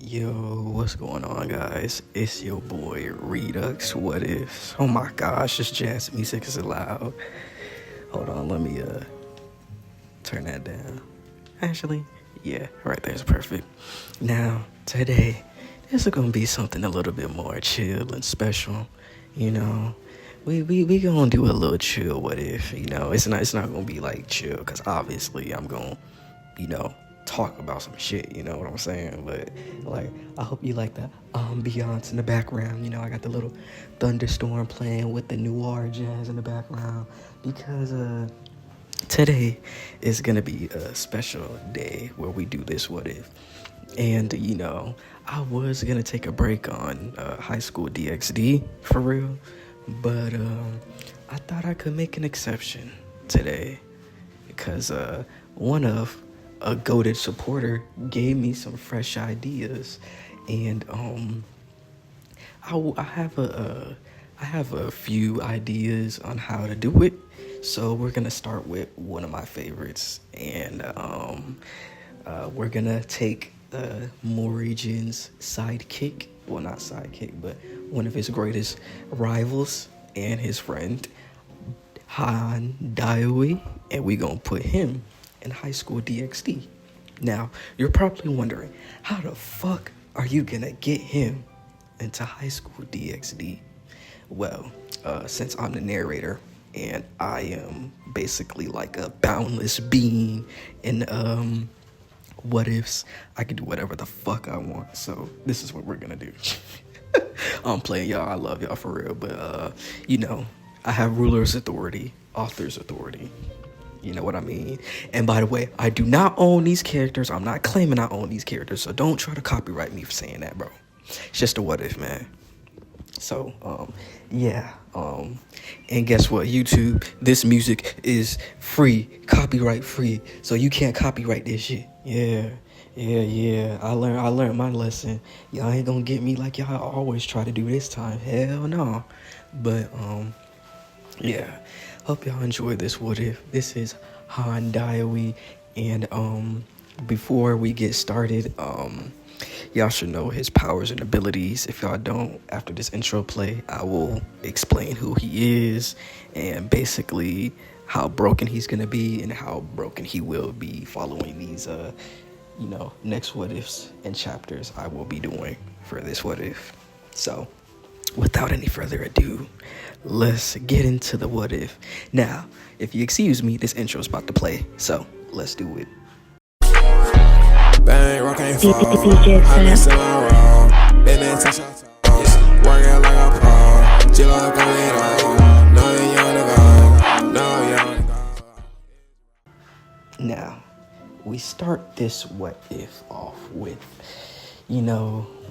Yo, what's going on, guys? It's your boy Redux. What if? Oh my gosh, this jazz music is loud. Hold on, let me turn that down. Actually, yeah, right there's perfect. Now, today, this is gonna be something a little bit more chill and special. You know, we gonna do a little chill. What if? It's not gonna be like chill, cause obviously I'm gonna talk about some shit, you know what I'm saying? But like, I hope you like the ambiance in the background. I got the little thunderstorm playing with the noir jazz in the background because today is gonna be a special day where we do this what if. And I was gonna take a break on high school DxD for real, but I thought I could make an exception today because one of a goated supporter gave me some fresh ideas, and I have a few ideas on how to do it. So we're gonna start with one of my favorites, and we're gonna take Morigen's sidekick, well, not sidekick, but one of his greatest rivals and his friend Han Dewai, and we gonna put him in high school DxD. Now, you're probably wondering, how the fuck are you gonna get him into high school DxD? Well, since I'm the narrator and I am basically like a boundless being in what ifs, I can do whatever the fuck I want. So this is what we're gonna do. I'm playing y'all. I love y'all for real, but I have ruler's authority, author's authority. You know what I mean? And by the way, I do not own these characters. I'm not claiming I own these characters, so don't try to copyright me for saying that, bro. It's just a what if, man. So, and guess what, YouTube? This music is free, copyright free, so you can't copyright this shit. Yeah. I learned my lesson. Y'all ain't gonna get me like y'all always try to do this time. Hell no. But yeah. Hope y'all enjoy this what if. This is Han Dewai, and before we get started, y'all should know his powers and abilities. If y'all don't, after this intro play, I will explain who he is and basically how broken he's gonna be and how broken he will be following these next what ifs and chapters I will be doing for this what if. So without any further ado, let's get into the what if. Now, if you excuse me, this intro is about to play, so let's do it. Bang, rock ain't fall. I been sitting around. Been in touch, working like a pro. Chill like a leader. No, you young to go. No, young to go. Now, we start this what if off with,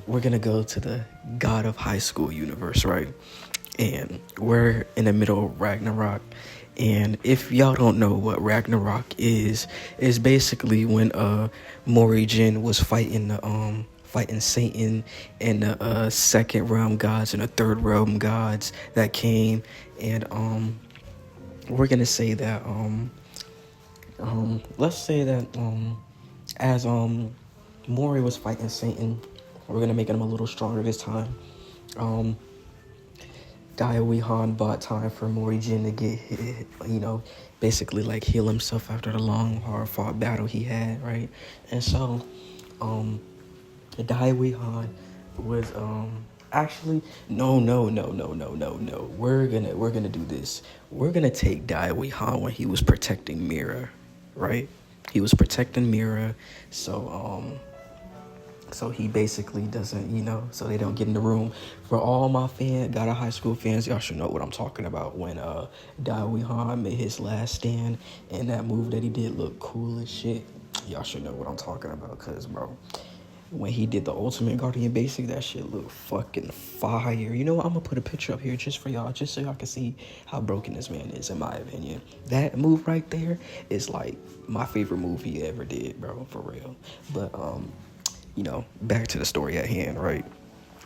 we're gonna go to the God of High School universe, right? And we're in the middle of Ragnarok. And if y'all don't know what Ragnarok is basically when Morigen was fighting Satan and the second realm gods and the third realm gods that came. And we're gonna say that let's say that as Mori was fighting Satan, we're gonna make him a little stronger this time. Dewai Han bought time for Morigen to get hit, basically like heal himself after the long, hard-fought battle he had, right? And so, Dewai Han was actually no. We're gonna do this. We're gonna take Dewai Han when he was protecting Mira, right? He was protecting Mira, so he basically doesn't, so they don't get in the room. For all my God of High School fans, y'all should know what I'm talking about when Dewai Han made his last stand and that move that he did looked cool as shit. Y'all should know what I'm talking about, because, bro, when he did the Ultimate Guardian Basic, that shit looked fucking fire. You know what? I'm going to put a picture up here just for y'all, just so y'all can see how broken this man is, in my opinion. That move right there is, like, my favorite move he ever did, bro, for real. But, back to the story at hand, right?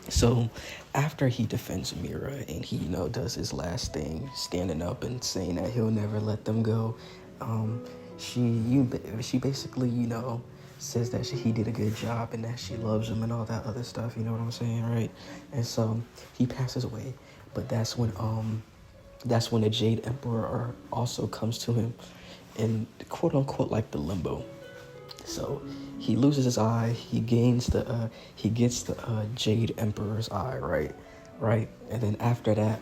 So after he defends Mira and he, does his last thing, standing up and saying that he'll never let them go, she basically, says that he did a good job and that she loves him and all that other stuff. You know what I'm saying, right? And so he passes away, but that's when the Jade Emperor also comes to him in quote unquote like the limbo. So he loses his eye. He gets the Jade Emperor's eye, right, and then after that,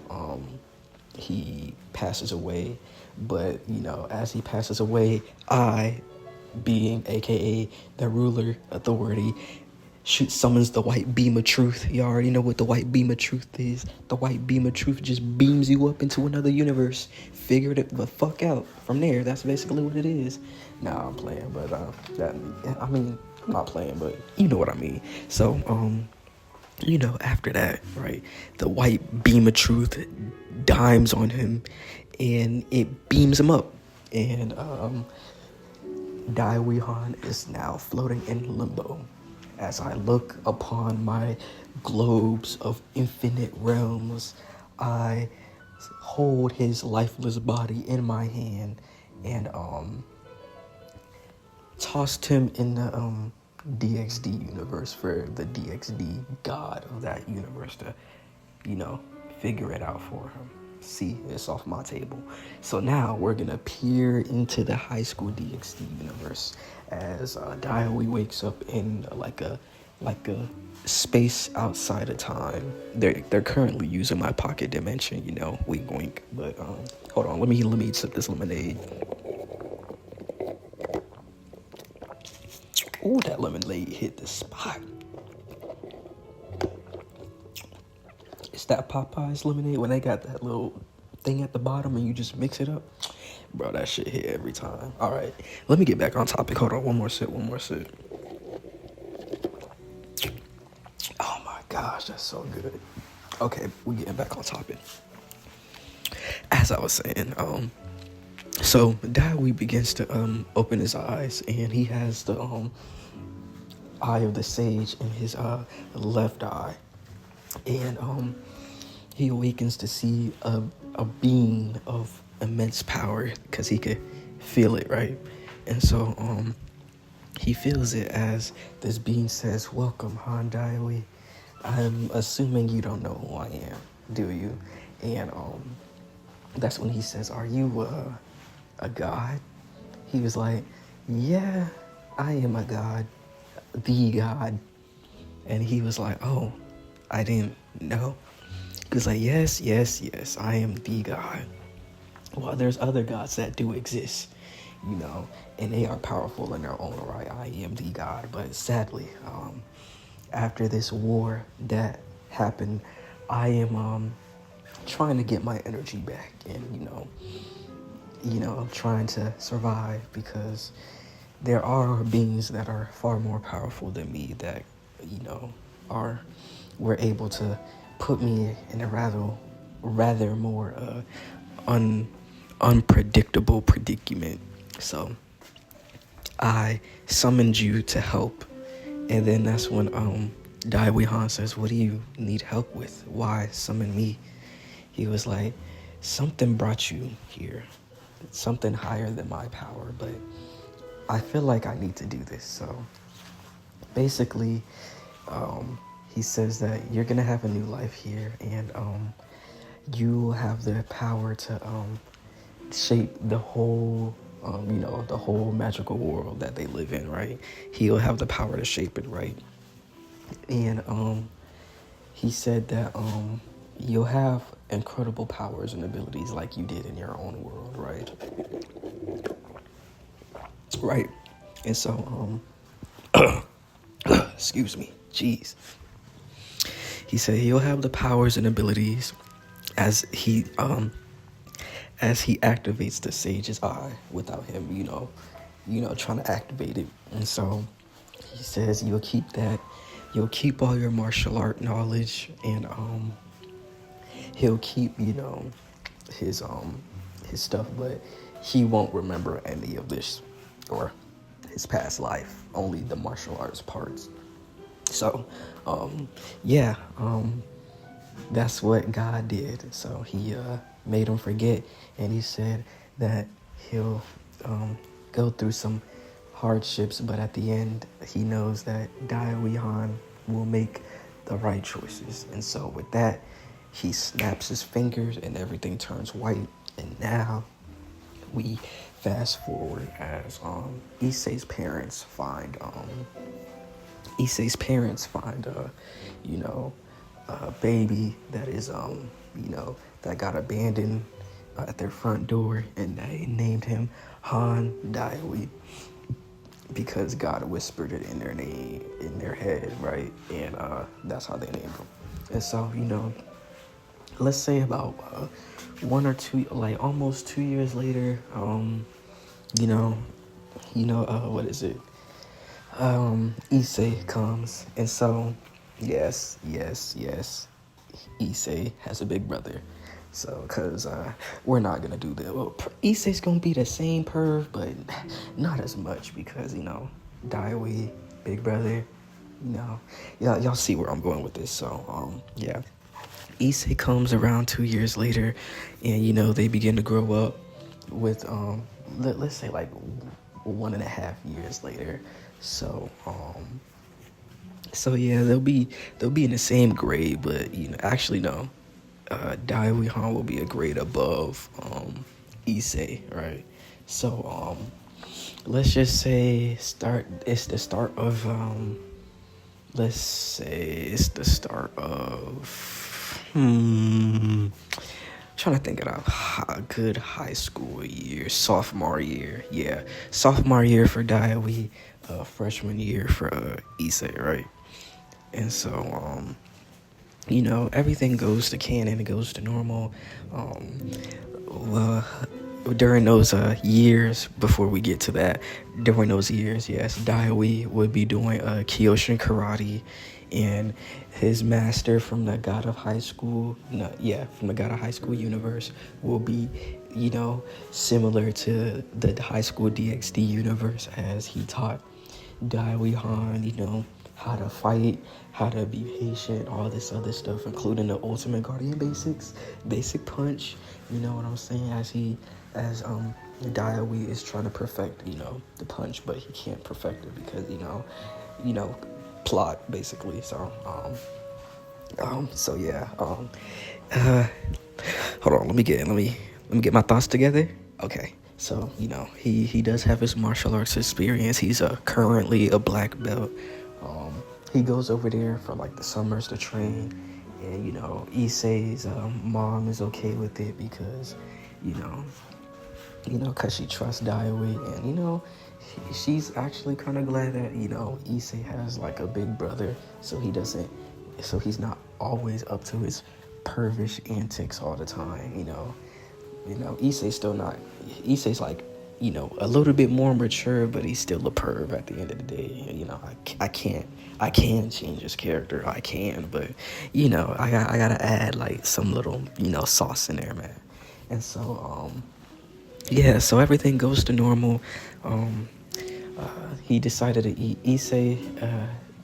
he passes away. But as he passes away, I, being AKA the ruler authority, summons the white beam of truth. You already know what the white beam of truth is. The white beam of truth just beams you up into another universe. Figure it the fuck out from there. That's basically what it is. Nah, I'm playing, but I'm not playing, but you know what I mean. So after that, right, the white beam of truth dimes on him and it beams him up, and Dewai is now floating in limbo. As I look upon my globes of infinite realms, I hold his lifeless body in my hand and tossed him in the DXD universe for the DXD god of that universe to, figure it out for him. See, it's off my table. So now we're gonna peer into the high school DXD universe as Dewai wakes up in like a space outside of time. They're currently using my pocket dimension, wink wink. But hold on, let me sip this lemonade. Ooh, that lemonade hit the spot. It's that Popeye's lemonade when they got that little thing at the bottom and you just mix it up. Bro, that shit hit every time. All right, let me get back on topic. Hold on, one more sip. Oh my gosh, that's so good. Okay, we getting back on topic. As I was saying, so Dewai begins to open his eyes, and he has the eye of the sage in his left eye, and he awakens to see a being of immense power because he could feel it, right? And so he feels it as this being says, "Welcome, Han Dewai. I'm assuming you don't know who I am, do you?" And that's when he says, "Are you a god?" He was like, "Yeah, I am a god, the god." And he was like, "Oh, I didn't know." He was like, yes, I am the god. Well, there's other gods that do exist, and they are powerful in their own right. I am the god, but sadly, after this war that happened, I am trying to get my energy back, and I'm trying to survive because there are beings that are far more powerful than me that were able to put me in a rather more unpredictable predicament. So I summoned you to help, and then that's when Dewai says, "What do you need help with? Why summon me?" He was like, "Something brought you here, something higher than my power, but I feel like I need to do this." So basically, he says that you're gonna have a new life here, and you have the power to shape the whole the whole magical world that they live in, right? He'll have the power to shape it, right? And he said that you'll have incredible powers and abilities like you did in your own world, right? Right. And so excuse me, jeez. He said he'll have the powers and abilities as he activates the sage's eye without him, trying to activate it. And so he says you'll keep that, you'll keep all your martial art knowledge, and he'll keep, his stuff, but he won't remember any of this or his past life, only the martial arts parts. So, that's what God did. So he made him forget, and he said that he'll go through some hardships, but at the end, he knows that dewai Han will make the right choices. And so with that, he snaps his fingers and everything turns white. And now we fast forward as Issei's parents find a baby that is that got abandoned at their front door, and they named him Han Daiwi because God whispered it in their name, in their head, right? And that's how they named him. And so, let's say about 1 or 2, like almost 2 years later, what is it? Issei comes, and so yes, Issei has a big brother. So, cause we're not gonna do that. Well, Issei's gonna be the same perv, but not as much because Daiwi, big brother. Y'all see where I'm going with this. So, yeah. Issei comes around 2 years later, and they begin to grow up. With let's say like 1.5 years later. So yeah, they'll be in the same grade, but actually no. Daiwi Han will be a grade above Issei, right? So let's just say it's the start of trying to think of a good high school year. Sophomore year. Yeah, sophomore year for Daiwi, freshman year for Issei, right? And so everything goes to canon, it goes to normal. During those years, before we get to that, during those years, yes, Daiwi would be doing Kyoshin karate, and his master from the God of High School universe will be, similar to the High School DxD universe, as he taught Daiwi Han, how to fight, how to be patient, all this other stuff, including the Ultimate Guardian basic punch. You know what I'm saying? As Daiwi is trying to perfect, the punch, but he can't perfect it because, plot basically. So, yeah. Hold on, let me get my thoughts together. Okay. So, he does have his martial arts experience. He's currently a black belt. He goes over there for like the summers to train, and Issei's mom is okay with it because because she trusts Daiwi, and she's actually kind of glad that Issei has like a big brother, so he's not always up to his pervish antics all the time. Issei's like a little bit more mature, but he's still a perv at the end of the day. I can change his character. I can, but I gotta add like some little sauce in there, man. And so yeah, so everything goes to normal. He decided to eat. Issei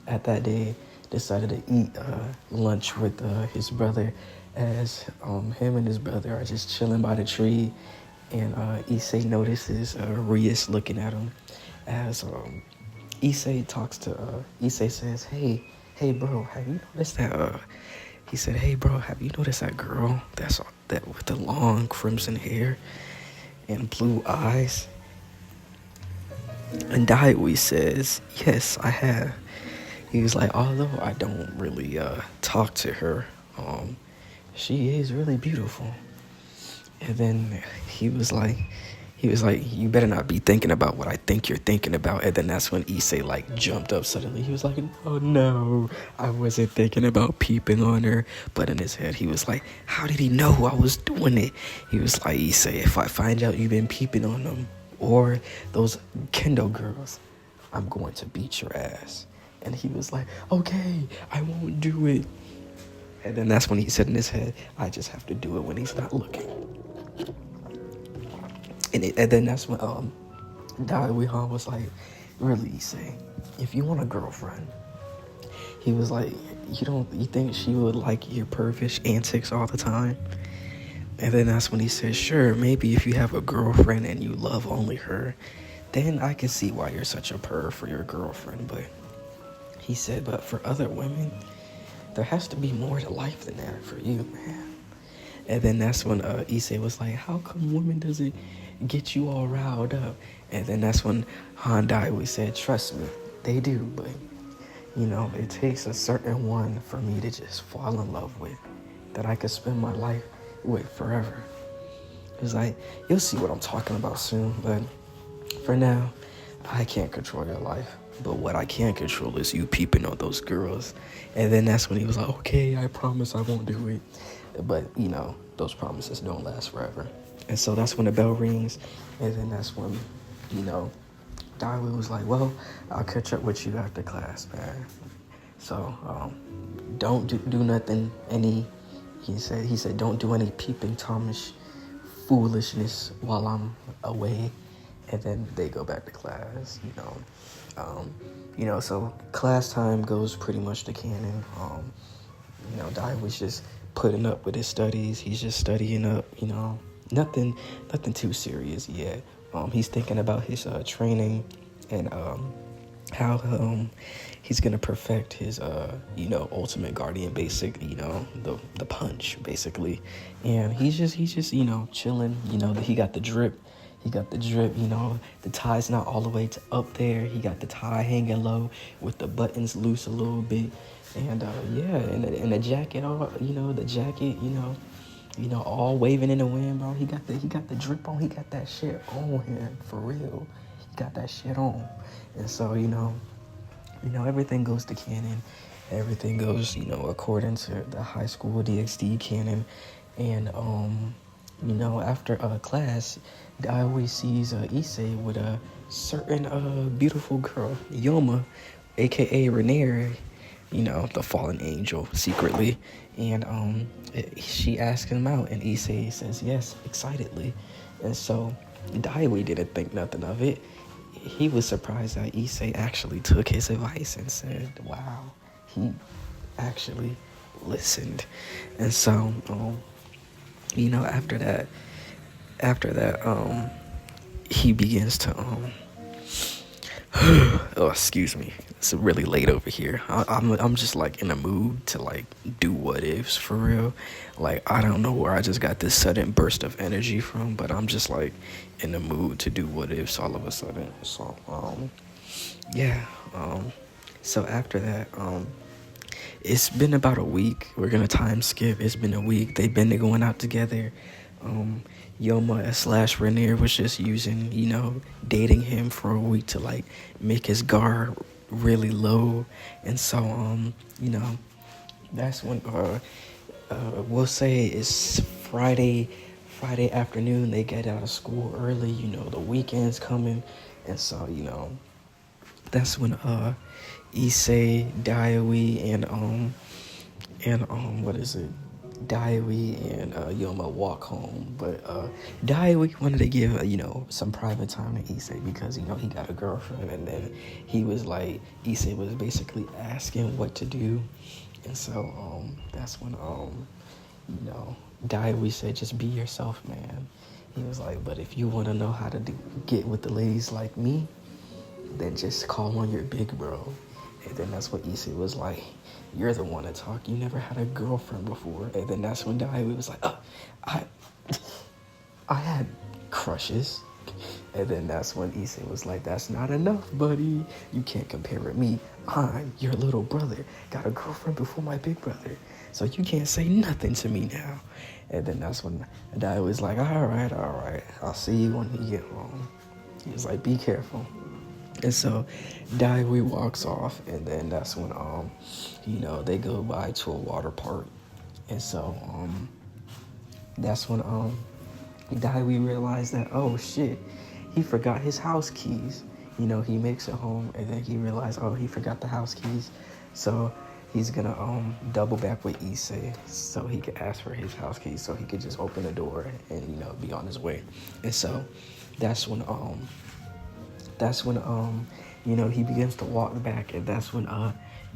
at that day decided to eat lunch with his brother, as him and his brother are just chilling by the tree. And Issei notices Rias looking at him, as Issei says, hey bro, have you noticed that he said, hey bro, have you noticed that girl that with the long crimson hair and blue eyes? And Daiwi says, yes, I have. He was like, although I don't really talk to her, she is really beautiful. And then he was like, you better not be thinking about what I think you're thinking about. And then that's when Issei like jumped up suddenly. He was like, oh no, I wasn't thinking about peeping on her. But in his head, he was like, how did he know I was doing it? He was like, Issei, if I find out you've been peeping on them or those kendo girls, I'm going to beat your ass. And he was like, okay, I won't do it. And then that's when he said in his head, I just have to do it when he's not looking. And then that's when Daiwi Han was like, really, Issei, if you want a girlfriend, he was like, you think she would like your pervish antics all the time? And then that's when he said, sure, maybe if you have a girlfriend and you love only her, then I can see why you're such a perv for your girlfriend. But he said, but for other women, there has to be more to life than that for you, man. And then that's when Issei was like, how come women doesn't get you all riled up? And then that's when Handai said, trust me, they do, but you know, it takes a certain one for me to just fall in love with, that I could spend my life with forever. It's like, you'll see what I'm talking about soon, but for now, I can't control your life. But what I can control is you peeping on those girls. And then that's when he was like, okay, I promise I won't do it. But, you know, those promises don't last forever. And so that's when the bell rings. And then that's when, you know, Daiwi was like, well, I'll catch up with you after class, man. So, don't do nothing, he said, don't do any peeping Tomish foolishness while I'm away. And then they go back to class, you know, so class time goes pretty much to canon. You know, Daiwi's just putting up with his studies. He's just studying up, you know, nothing too serious yet. He's thinking about his training and how he's gonna perfect his you know, ultimate guardian basic, you know, the punch basically. And he's just you know, chilling. You know, he got the drip, you know, the tie's not all the way to up there. He got the tie hanging low with the buttons loose a little bit. And yeah, and the jacket, all, you know, you know, all waving in the wind, bro. He got the drip on. He got that shit on him, for real. He got that shit on. And so, you know, everything goes to canon. Everything goes, you know, according to the high school DxD canon. And, you know, after class, I always sees Issei with a certain beautiful girl, Yoma, a.k.a. Rainier, you know, the fallen angel, secretly. And she asks him out, and Issei says yes, excitedly. And so Daiwi didn't think nothing of it. He was surprised that Issei actually took his advice and said, wow, he actually listened. And so, you know, after that, he begins to, oh, excuse me. It's really late over here. I'm just like in a mood to like do what ifs for real. Like, I don't know where I just got this sudden burst of energy from, but I'm just like in the mood to do what ifs all of a sudden. So, yeah. So after that, it's been about a week. We're gonna time skip. It's been a week. They've been going out together. Yoma / Rainier was just using, you know, dating him for a week to like make his guard really low. And so, you know, that's when, we'll say it's Friday afternoon. They get out of school early, you know, the weekend's coming. And so, you know, that's when, Issei, Daiwi, and what is it? Daiwi and Yoma walk home, but Daiwi wanted to give you know, some private time to Issei because, you know, he got a girlfriend. And then he was like, Issei was basically asking what to do. And so that's when you know, Daiwi said, just be yourself, man. He was like, but if you want to know how to get with the ladies like me, then just call on your big bro. And then that's what Issei was like, you're the one to talk. You never had a girlfriend before. And then that's when Daiwi was like, I had crushes. And then that's when Issei was like, that's not enough, buddy. You can't compare with me. I'm your little brother. Got a girlfriend before my big brother. So you can't say nothing to me now. And then that's when Daiwi was like, all right. I'll see you when you get home. He was like, be careful. And so Daiwi walks off, and then that's when, you know, they go by to a water park. And so, that's when, Daiwi realized that, oh shit, he forgot his house keys. You know, he makes it home, and then he realized, oh, he forgot the house keys. So he's gonna, double back with Issei so he could ask for his house keys so he could just open the door and, you know, be on his way. And so that's when, you know, he begins to walk back, and that's when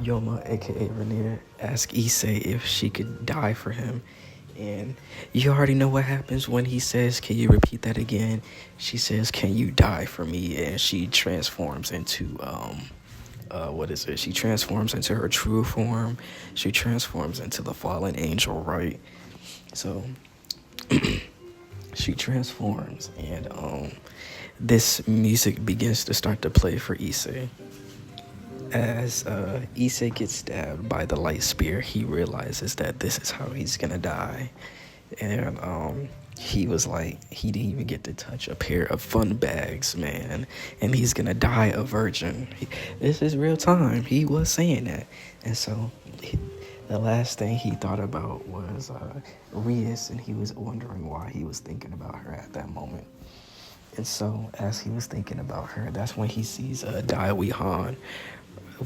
Yoma, aka Rainier, asks Issei if she could die for him. And you already know what happens when he says, "Can you repeat that again?" She says, "Can you die for me?" And she transforms into what is it? She transforms into her true form. She transforms into the fallen angel, right? So she transforms, and this music begins to start to play for Issei. As Issei gets stabbed by the light spear, he realizes that this is how he's gonna die. And he was like, he didn't even get to touch a pair of fun bags, man. And he's gonna die a virgin. This is real time. He was saying that. And so the last thing he thought about was Rias, and he was wondering why he was thinking about her at that moment. And so as he was thinking about her, that's when he sees Daiwi Han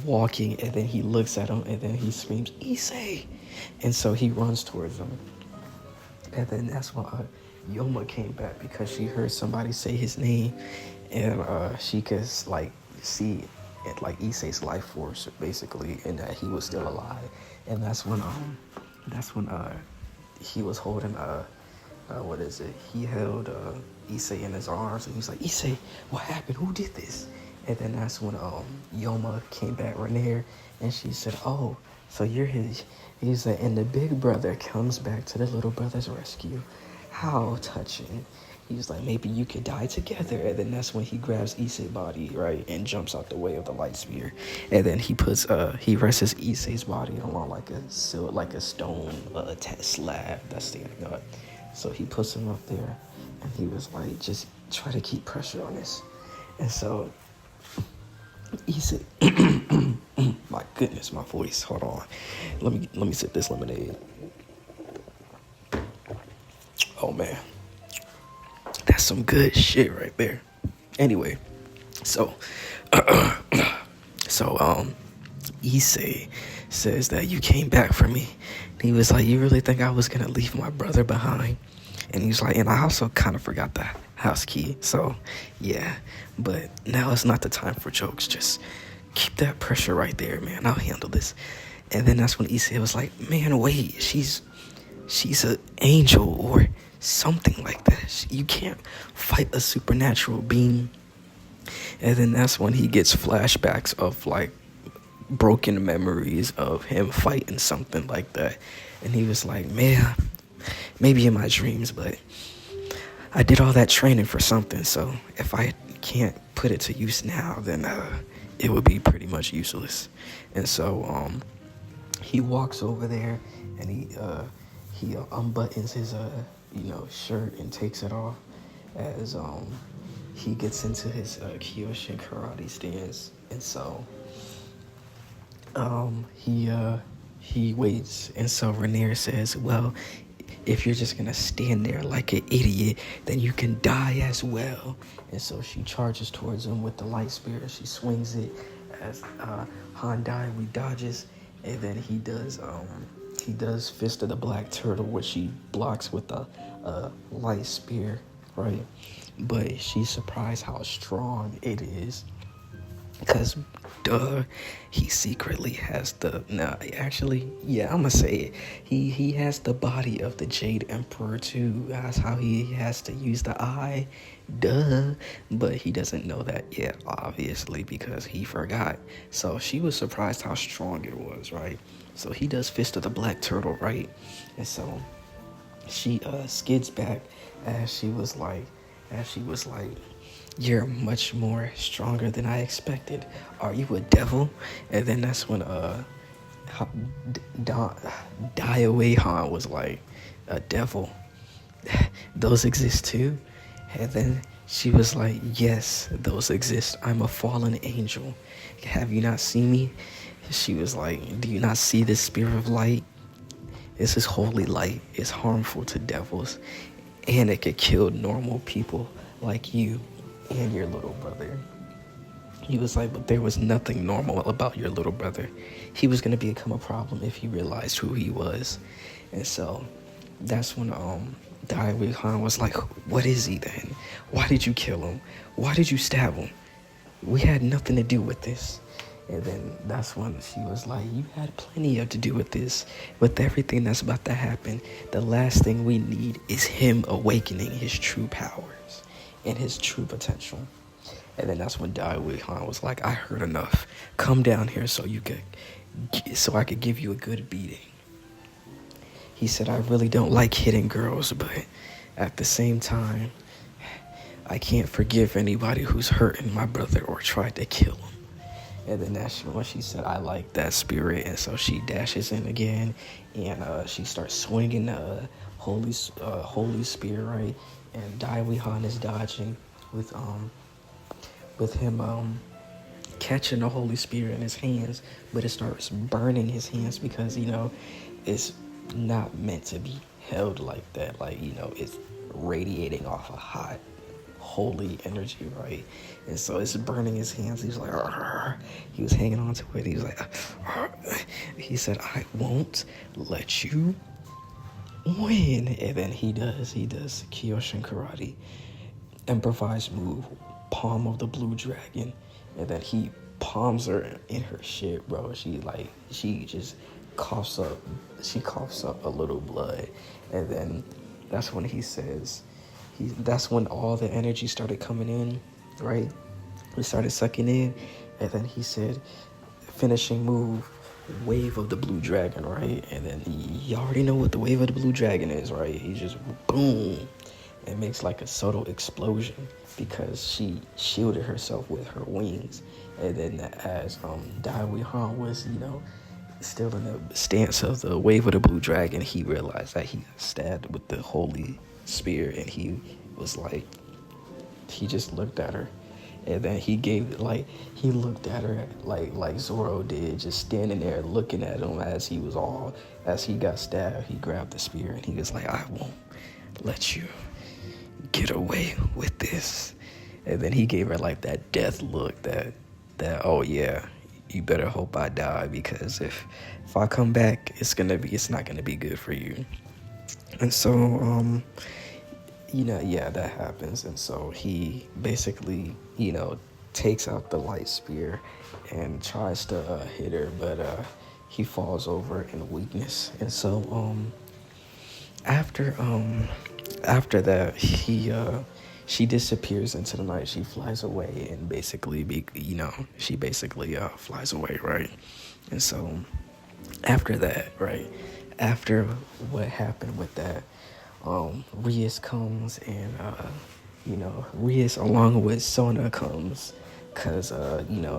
walking, and then he looks at him, and then he screams, "Issei!" And so he runs towards him. And then that's when Yoma came back, because she heard somebody say his name, and she could like see it, like Issei's life force basically, and that he was still alive. And that's when he was holding what is it? He held Issei in his arms, and he's like, "Issei, what happened? Who did this?" And then that's when Yoma came back, Rainier, and she said, "Oh, so you're his." He said, "And the big brother comes back to the little brother's rescue. How touching." He's like, "Maybe you could die together." And then that's when he grabs Issei's body, right, and jumps out the way of the light spear. And then he puts he rests Issei's body along like a stone slab that's standing up. So he puts him up there, and he was like, "Just try to keep pressure on this." And so Issei, my goodness, my voice. Hold on, let me sip this lemonade. Oh man, that's some good shit right there. Anyway, so Issei says that you came back for me. He was like, "You really think I was gonna leave my brother behind?" And he's like, "And I also kind of forgot the house key. So yeah, but now it's not the time for jokes. Just keep that pressure right there, man. I'll handle this." And then that's when Issei was like, "Man, wait, she's an angel or something like that. You can't fight a supernatural being." And then that's when he gets flashbacks of like broken memories of him fighting something like that. And he was like, "Man, maybe in my dreams, but I did all that training for something. So if I can't put it to use now, then it would be pretty much useless." And so he walks over there, and he unbuttons his shirt and takes it off as he gets into his Kyoshin karate stance. And so he waits, and so Rainier says, "Well, if you're just gonna stand there like an idiot, then you can die as well." And so she charges towards him with the light spear. She swings it as Han Daiwi dodges, and then he does Fist of the Black Turtle, which he blocks with a light spear, right? But she's surprised how strong it is, because he secretly has I'm gonna say it. He has the body of the Jade Emperor too. That's how he has to use the eye. But he doesn't know that yet, obviously, because he forgot. So she was surprised how strong it was, right? So he does Fist of the Black Turtle, right? And so she skids back as she was like, "You're much more stronger than I expected. Are you a devil?" And then that's when Daiwi Han was like, "A devil? Those exist too?" And then she was like, "Yes, those exist. I'm a fallen angel. Have you not seen me?" She was like, "Do you not see this spear of light? This is holy light. It's harmful to devils, and it could kill normal people like you and your little brother." He was like, "But there was nothing normal about your little brother. He was going to become a problem if he realized who he was." And so that's when Daiwi Han was like, "What is he then? Why did you kill him? Why did you stab him? We had nothing to do with this." And then that's when she was like, you had plenty of to do with this, with everything that's about to happen. The last thing we need is him awakening his true powers and his true potential. And then that's when Dai Han was like, I heard enough. Come down here so I could give you a good beating. He said, I really don't like hitting girls, but at the same time, I can't forgive anybody who's hurting my brother or tried to kill him. And then that's when she said, I like that spirit. And so she dashes in again, and she starts swinging the holy spear, right? And Dai Han is dodging with him catching the holy spear in his hands, but it starts burning his hands because, it's not meant to be held like that. Like, it's radiating off a hot holy energy, right? And so it's burning his hands. He's like, argh. He was hanging on to it. He was like, argh. He said, I won't let you win. And then he does Kyoshin karate, improvised move, palm of the blue dragon. And then he palms her in her shit, bro. She just coughs up a little blood. And then that's when he says, that's when all the energy started coming in, right? We started sucking in, and then he said, finishing move, wave of the blue dragon, right? And then you already know what the wave of the blue dragon is, right? He just boom, it makes like a subtle explosion because she shielded herself with her wings. And then as Dai Han was, still in the stance of the wave of the blue dragon, he realized that he got stabbed with the holy spear, and he was like, he just looked at her, and then he looked at her like Zoro did, just standing there looking at him as he got stabbed. He grabbed the spear and he was like, I won't let you get away with this. And then he gave her like that death look that oh yeah, you better hope I die, because if I come back, it's not gonna be good for you. And so that happens. And so he basically takes out the light spear and tries to hit her, but he falls over in weakness. And so after that, she disappears into the night. She flies away, and she basically flies away, right? And so after that, right, after what happened with that, Rias comes, and Rias along with Sona comes, cause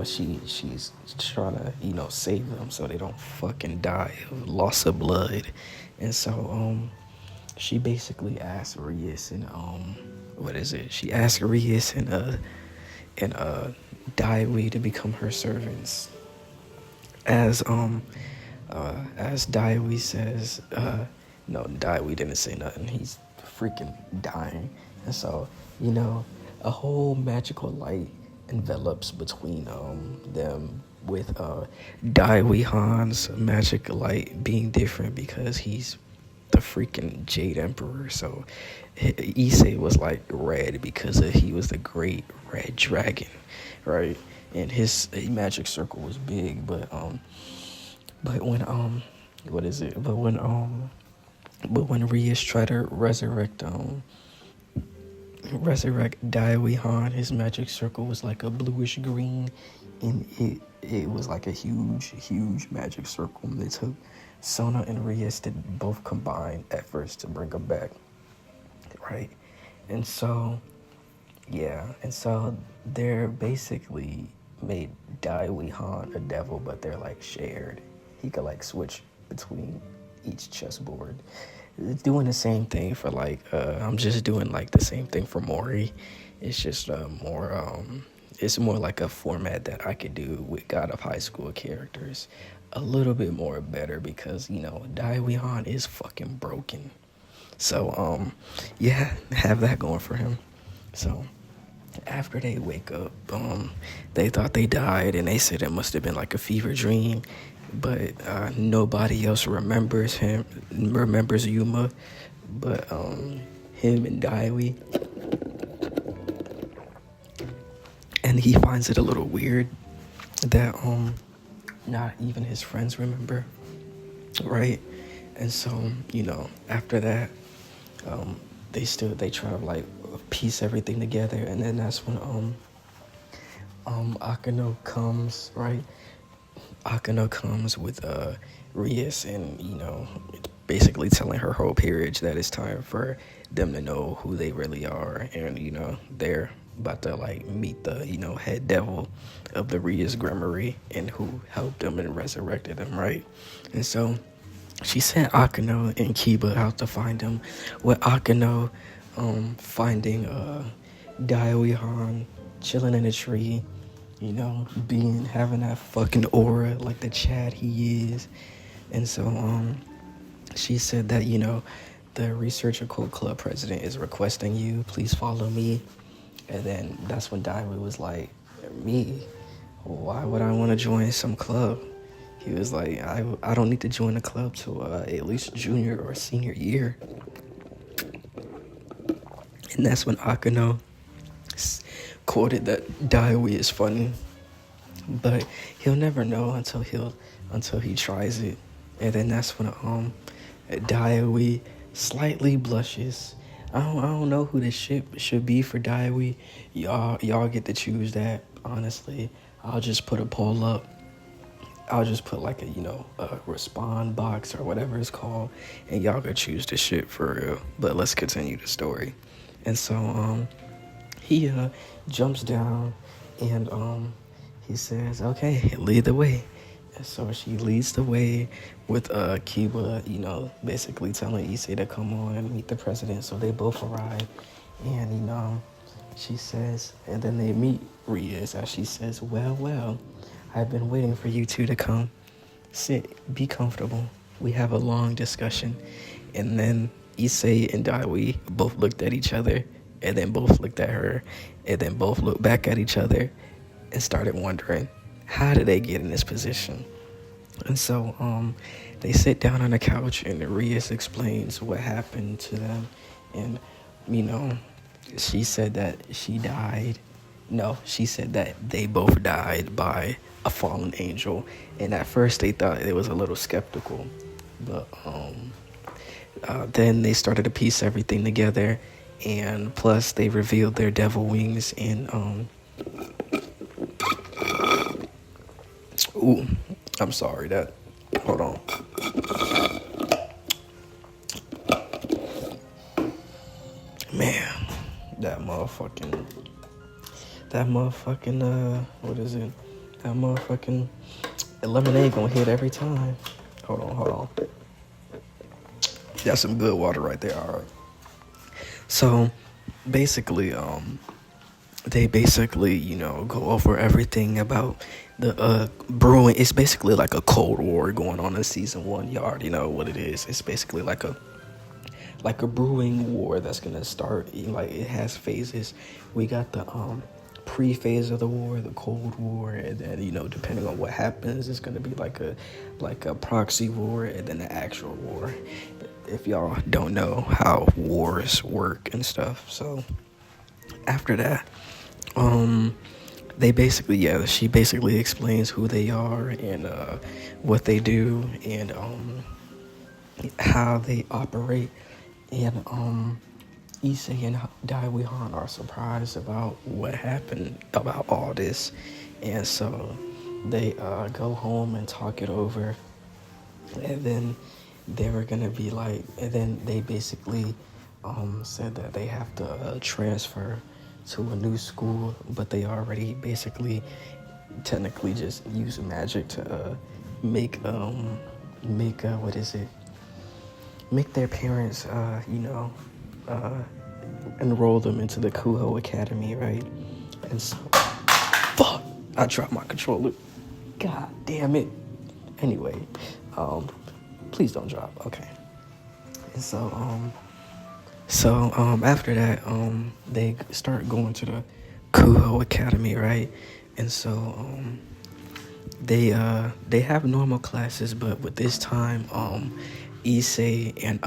she's trying to save them so they don't fucking die of loss of blood. And so she basically asked Rias and she asked Rias and Daiwi to become her servants. As Daiwi says, no, Daiwi didn't say nothing. He's freaking dying. And so, a whole magical light envelops between them, with Daiwi Han's magic light being different because he's the freaking Jade Emperor. So Issei was like red because he was the great red dragon, right? And his magic circle was big, but when Rias tried to resurrect Daiwi Han, his magic circle was like a bluish green, and it was like a huge magic circle. And it took Sona and Rias to both combine efforts to bring him back, right? And so they're basically made Daiwi Han a devil, but they're like shared. He could like switch between each chessboard. Doing the same thing for I'm just doing like the same thing for Mori. It's just it's more like a format that I could do with God of High School characters a little bit more better, because Daiwi Han is fucking broken. So have that going for him. So after they wake up, they thought they died, and they said it must have been like a fever dream, but nobody else remembers Yuma, but him and Daiwi. And he finds it a little weird that not even his friends remember, right? And so, after that, they try to like piece everything together, and then that's when Akano comes, right? Akano comes with Rias, and basically telling her whole peerage that it's time for them to know who they really are, and they're about to like meet the head devil of the Rias Grimory and who helped them and resurrected them, right? And so she sent Akano and Kiba out to find him, with Akano finding Daiwi chilling in a tree, having that fucking aura like the Chad he is. And so she said that, the Researcher Code Club president is requesting you, please follow me. And then that's when Daiwi was like, me? Why would I want to join some club? He was like, I don't need to join a club till at least junior or senior year. And that's when Akano quoted that Daiwi is funny, but he'll never know until he tries it. And then that's when Daiwi slightly blushes. I don't know who this shit should be for Daiwi. Y'all get to choose that. Honestly, I'll just put a poll up. I'll just put like a respond box or whatever it's called, and y'all could choose the shit for real. But let's continue the story. And so he jumps down and he says, okay, lead the way. And so she leads the way with Kiba, basically telling Issei to come on and meet the president. So they both arrive, and she says, and then they meet Rias, as she says, well, I've been waiting for you two to come. Sit, be comfortable. We have a long discussion. And then Issei and Daiwi both looked at each other, and then both looked at her, and then both looked back at each other and started wondering, how did they get in this position? And so they sit down on the couch, and Rias explains what happened to them. And, she said that she died. No, she said that they both died by a fallen angel. And at first they thought it was a little skeptical. But then they started to piece everything together. And plus they revealed their devil wings. And ooh, I'm sorry, hold on. Man, that motherfucking, what is it? That motherfucking lemonade gonna hit every time. Hold on. That's some good water right there, alright. So, basically, they go over everything about the brewing. It's basically like a Cold War going on in season 1. You already know what it is. It's basically like a brewing war that's gonna start. Like, it has phases. We got the pre-phase of the war, the Cold War, and then depending on what happens, it's gonna be like a proxy war, and then the actual war. If y'all don't know how wars work and stuff. So after that, she basically explains who they are and what they do and how they operate. And Issei and Daiwi are surprised about what happened, about all this. And so they go home and talk it over. And then they were going to be like, and then they basically said that they have to transfer to a new school, but they already basically technically just use magic to make their parents enroll them into the Kuho Academy, right? And so fuck, I dropped my controller, god damn it. Anyway, please don't drop. Okay. And so after that, they start going to the Kuho Academy, right? And so they have normal classes, but with this time Issei and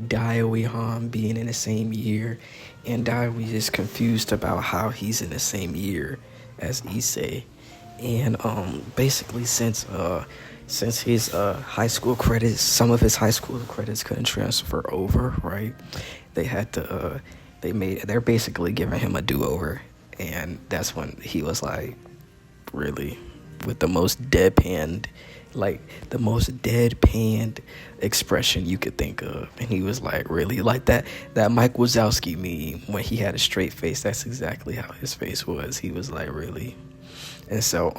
Daiwi being in the same year, and Daiwi is confused about how he's in the same year as Issei. And basically, since his high school credits, some of his high school credits couldn't transfer over, right? They had to they're basically giving him a do-over, and that's when he was like, really, with the most deadpan expression you could think of. And he was like, really, like that Mike Wazowski meme when he had a straight face. That's exactly how his face was. He was like, really. And so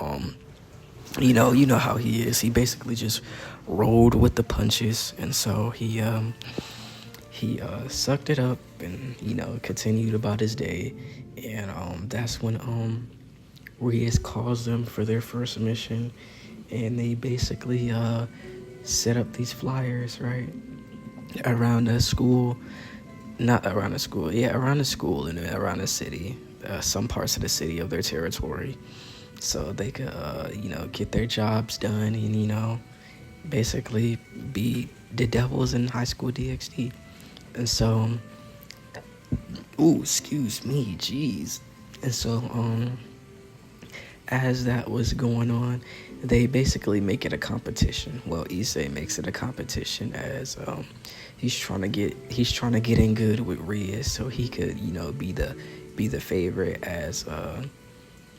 you know how he is. He basically just rolled with the punches. And so he sucked it up and continued about his day. And that's when Reyes calls them for their first mission, and they basically set up these flyers, right, around the school. Not around the school, yeah, around the school and around the city, some parts of the city of their territory, so they could get their jobs done and basically be the devils in high school DxD. And so excuse me, jeez. And so as that was going on, they basically make it a competition. Well, Issei makes it a competition as he's trying to get in good with Reyes so he could be the favorite, as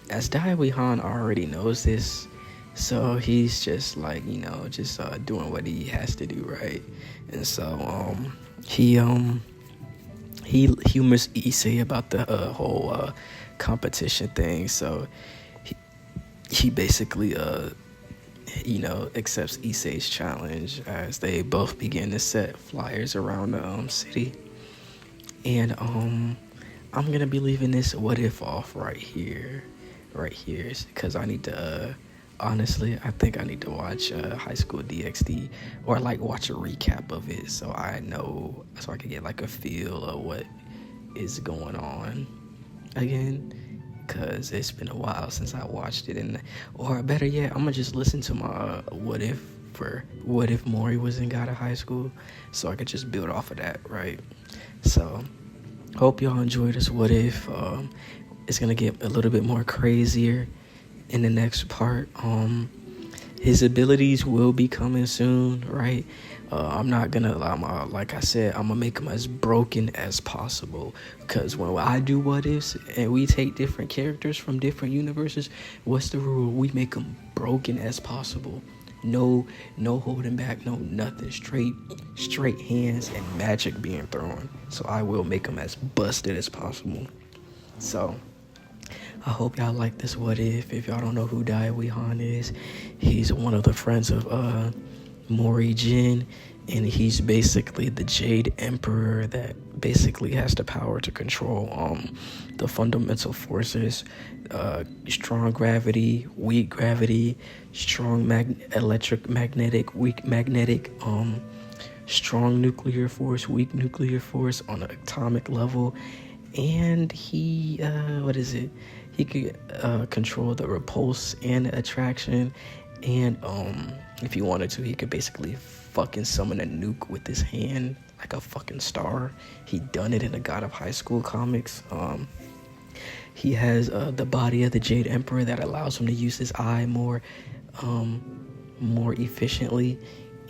Daiwi Han already knows this, so he's just like doing what he has to do, right? And so he humors Issei about the whole competition thing. So he basically accepts Issei's challenge as they both begin to set flyers around the city. And I'm gonna be leaving this what if off right here because I need to honestly, I think I need to watch High School DxD, or like watch a recap of it so I can get like a feel of what is going on again, because it's been a while since I watched it. Or better yet, I'm gonna just listen to my what if Mori wasn't got a high school, so I could just build off of that, right? So hope y'all enjoy this what if. It's gonna get a little bit more crazier in the next part. His abilities will be coming soon, right? I'm not gonna like I said, I'm gonna make them as broken as possible, because when I do what ifs and we take different characters from different universes, what's the rule? We make them broken as possible. No holding back, no nothing. Straight hands and magic being thrown. So I will make them as busted as possible. So I hope y'all like this what if. If y'all don't know who Daiwi Han is, he's one of the friends of Mori Jin, and he's basically the Jade Emperor that basically has the power to control the fundamental forces, strong gravity, weak gravity, strong electromagnetic, weak magnetic, strong nuclear force, weak nuclear force on an atomic level. And he could control the repulse and attraction, and if he wanted to, he could basically fucking summon a nuke with his hand like a fucking star. He done it in the God of High School comics. He has the body of the Jade Emperor that allows him to use his eye more efficiently,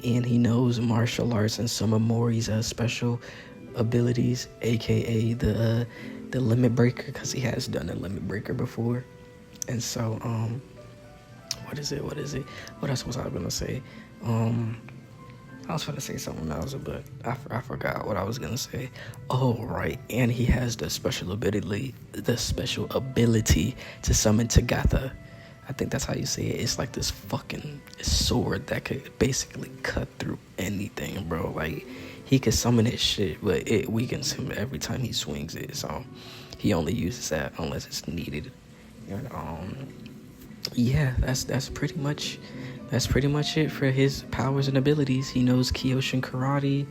and he knows martial arts and some of Mori's special abilities, aka the limit breaker, because he has done a limit breaker before. And so what else was I gonna say? I was gonna say something else, but I forgot what I was gonna say. Oh right, and he has the special ability to summon Tagatha. I think that's how you say it. It's like this fucking sword that could basically cut through anything, bro. Like, he could summon his shit, but it weakens him every time he swings it. So he only uses that unless it's needed. And yeah, that's pretty much it for his powers and abilities. He knows Kyoshin karate.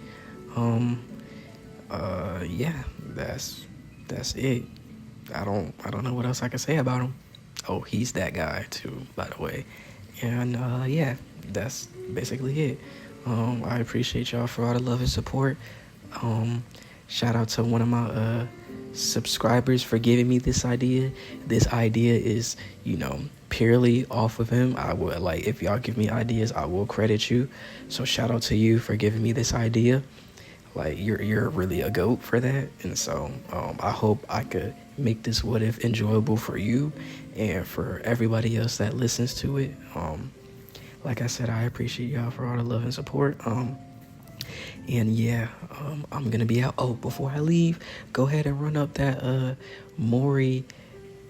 Yeah, that's it. I don't know what else I can say about him. Oh, he's that guy too, by the way. And yeah, that's basically it. I appreciate y'all for all the love and support. Shout out to one of my subscribers for giving me this idea. This idea is, purely off of him. I would like, if y'all give me ideas, I will credit you. So shout out to you for giving me this idea. Like, you're really a GOAT for that. And so I hope I could make this What If enjoyable for you and for everybody else that listens to it. Like I said, I appreciate y'all for all the love and support. And yeah, I'm gonna be out. Oh, before I leave, go ahead and run up that Maury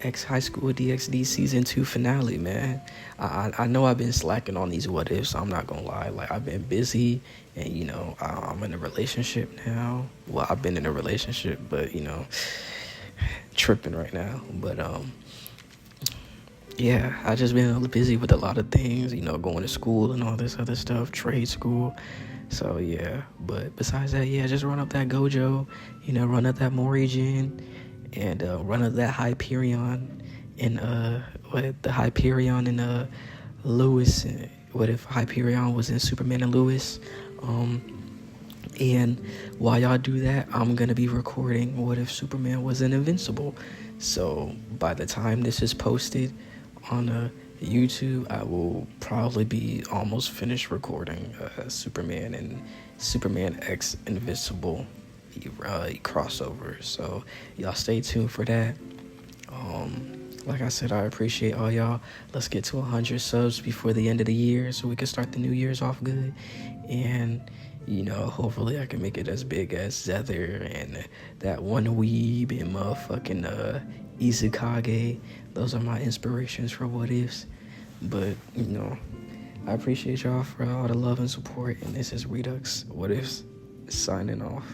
X High School DxD season 2 finale, man. I know I've been slacking on these what ifs, so I'm not gonna lie. Like, I've been busy, and I'm in a relationship now. Well, I've been in a relationship, but tripping right now. But yeah, I just been busy with a lot of things, going to school and all this other stuff, trade school. So yeah, but besides that, yeah, just run up that Gojo, run up that Morrigan, and run up that Hyperion, and the Hyperion and Lewis. What if Hyperion was in Superman and Lewis? And while y'all do that, I'm gonna be recording What If Superman Was Invincible. So by the time this is posted on YouTube, I will probably be almost finished recording Superman and Superman X Invincible crossover. So y'all stay tuned for that. Like I said, I appreciate all y'all. Let's get to 100 subs before the end of the year so we can start the new year's off good. And hopefully I can make it as big as Zether and that one weeb and motherfucking Izukage. Those are my inspirations for what ifs. But I appreciate y'all for all the love and support. And this is Redux What Ifs signing off.